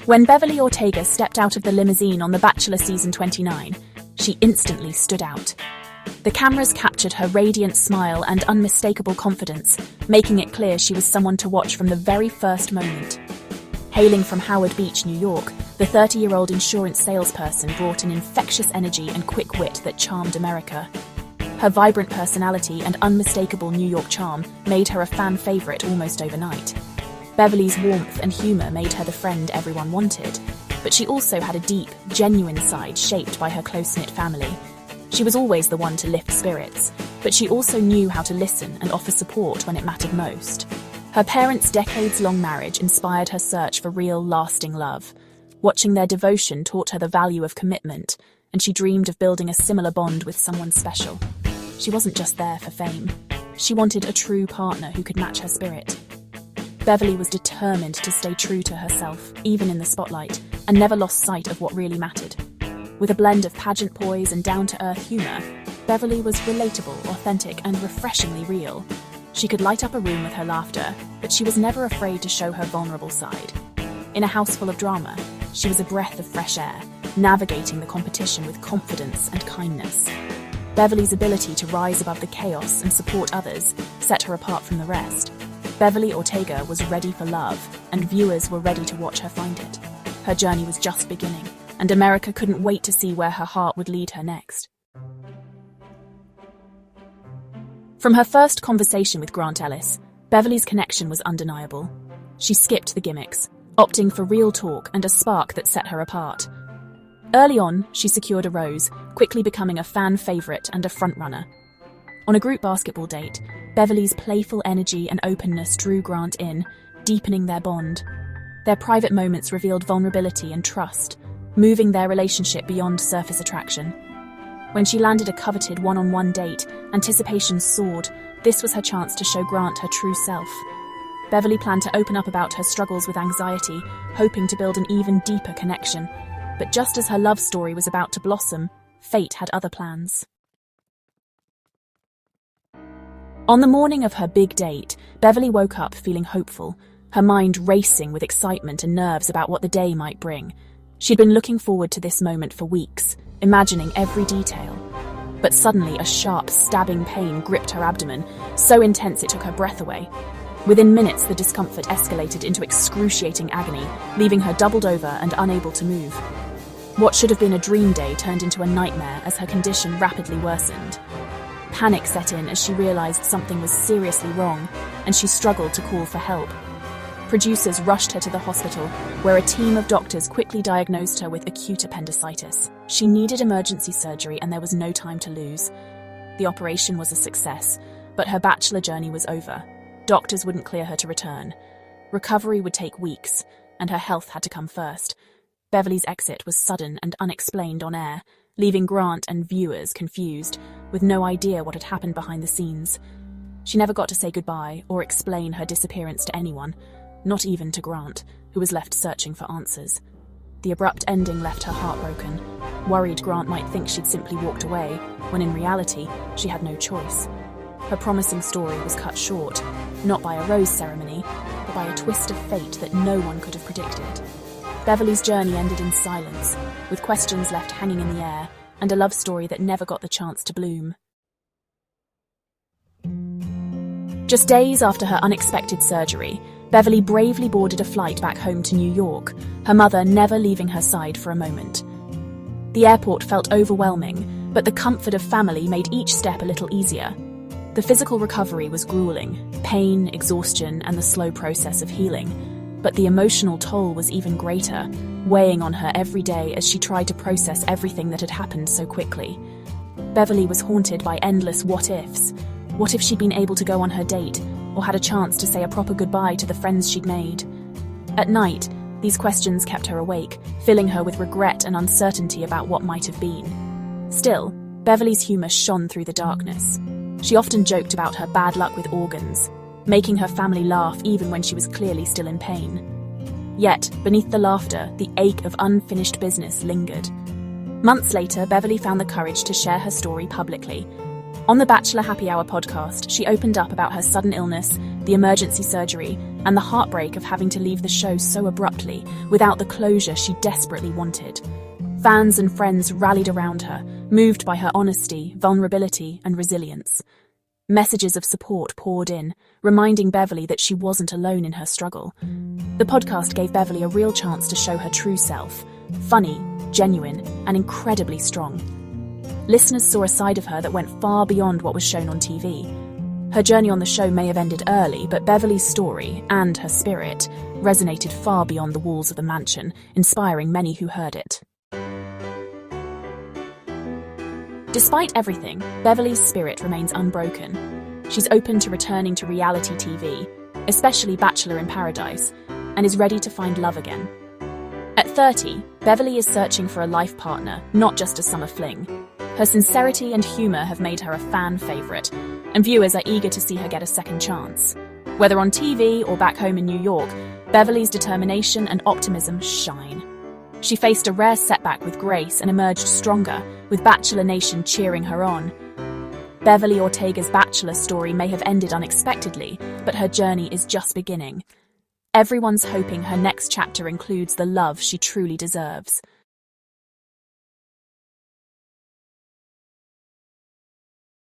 When Beverly Ortega stepped out of the limousine on The Bachelor season 29, she instantly stood out. The cameras captured her radiant smile and unmistakable confidence, making it clear she was someone to watch from the very first moment. Hailing from Howard Beach, New York, the 30-year-old insurance salesperson brought an infectious energy and quick wit that charmed America. Her vibrant personality and unmistakable New York charm made her a fan favorite almost overnight. Beverly's warmth and humor made her the friend everyone wanted, but she also had a deep, genuine side shaped by her close-knit family. She was always the one to lift spirits, but she also knew how to listen and offer support when it mattered most. Her parents' decades-long marriage inspired her search for real, lasting love. Watching their devotion taught her the value of commitment, and she dreamed of building a similar bond with someone special. She wasn't just there for fame. She wanted a true partner who could match her spirit. Beverly was determined to stay true to herself, even in the spotlight, and never lost sight of what really mattered. With a blend of pageant poise and down-to-earth humor, Beverly was relatable, authentic, and refreshingly real. She could light up a room with her laughter, but she was never afraid to show her vulnerable side. In a house full of drama, she was a breath of fresh air, navigating the competition with confidence and kindness. Beverly's ability to rise above the chaos and support others set her apart from the rest. Beverly Ortega was ready for love, and viewers were ready to watch her find it. Her journey was just beginning, and America couldn't wait to see where her heart would lead her next. From her first conversation with Grant Ellis, Beverly's connection was undeniable. She skipped the gimmicks, opting for real talk and a spark that set her apart. Early on, she secured a rose, quickly becoming a fan favorite and a frontrunner. On a group basketball date, Beverly's playful energy and openness drew Grant in, deepening their bond. Their private moments revealed vulnerability and trust, moving their relationship beyond surface attraction. When she landed a coveted one-on-one date, anticipation soared. This was her chance to show Grant her true self. Beverly planned to open up about her struggles with anxiety, hoping to build an even deeper connection. But just as her love story was about to blossom, fate had other plans. On the morning of her big date, Beverly woke up feeling hopeful, her mind racing with excitement and nerves about what the day might bring. She'd been looking forward to this moment for weeks, imagining every detail. But suddenly, a sharp, stabbing pain gripped her abdomen, so intense it took her breath away. Within minutes, the discomfort escalated into excruciating agony, leaving her doubled over and unable to move. What should have been a dream day turned into a nightmare as her condition rapidly worsened. Panic set in as she realized something was seriously wrong, and she struggled to call for help. Producers rushed her to the hospital, where a team of doctors quickly diagnosed her with acute appendicitis. She needed emergency surgery, and there was no time to lose. The operation was a success, but her bachelor journey was over. Doctors wouldn't clear her to return. Recovery would take weeks, and her health had to come first. Beverly's exit was sudden and unexplained on air, leaving Grant and viewers confused, with no idea what had happened behind the scenes. She never got to say goodbye or explain her disappearance to anyone, not even to Grant, who was left searching for answers. The abrupt ending left her heartbroken, worried Grant might think she'd simply walked away, when in reality, she had no choice. Her promising story was cut short, not by a rose ceremony, but by a twist of fate that no one could have predicted. Beverly's journey ended in silence, with questions left hanging in the air, and a love story that never got the chance to bloom. Just days after her unexpected surgery, Beverly bravely boarded a flight back home to New York, her mother never leaving her side for a moment. The airport felt overwhelming, but the comfort of family made each step a little easier. The physical recovery was grueling, pain, exhaustion, and the slow process of healing. But the emotional toll was even greater, weighing on her every day as she tried to process everything that had happened so quickly. Beverly was haunted by endless what-ifs. What if she'd been able to go on her date, or had a chance to say a proper goodbye to the friends she'd made? At night, these questions kept her awake, filling her with regret and uncertainty about what might have been. Still, Beverly's humor shone through the darkness. She often joked about her bad luck with organs, making her family laugh even when she was clearly still in pain. Yet, beneath the laughter, the ache of unfinished business lingered. Months later, Beverly found the courage to share her story publicly. On the Bachelor Happy Hour podcast, she opened up about her sudden illness, the emergency surgery, and the heartbreak of having to leave the show so abruptly, without the closure she desperately wanted. Fans and friends rallied around her, moved by her honesty, vulnerability, and resilience. Messages of support poured in, reminding Beverly that she wasn't alone in her struggle. The podcast gave Beverly a real chance to show her true self, funny, genuine, and incredibly strong. Listeners saw a side of her that went far beyond what was shown on TV. Her journey on the show may have ended early, but Beverly's story, and her spirit, resonated far beyond the walls of the mansion, inspiring many who heard it. Despite everything, Beverly's spirit remains unbroken. She's open to returning to reality TV, especially Bachelor in Paradise, and is ready to find love again. At 30, Beverly is searching for a life partner, not just a summer fling. Her sincerity and humor have made her a fan favorite, and viewers are eager to see her get a second chance. Whether on TV or back home in New York, Beverly's determination and optimism shine. She faced a rare setback with grace and emerged stronger, with Bachelor Nation cheering her on. Beverly Ortega's Bachelor story may have ended unexpectedly, but her journey is just beginning. Everyone's hoping her next chapter includes the love she truly deserves.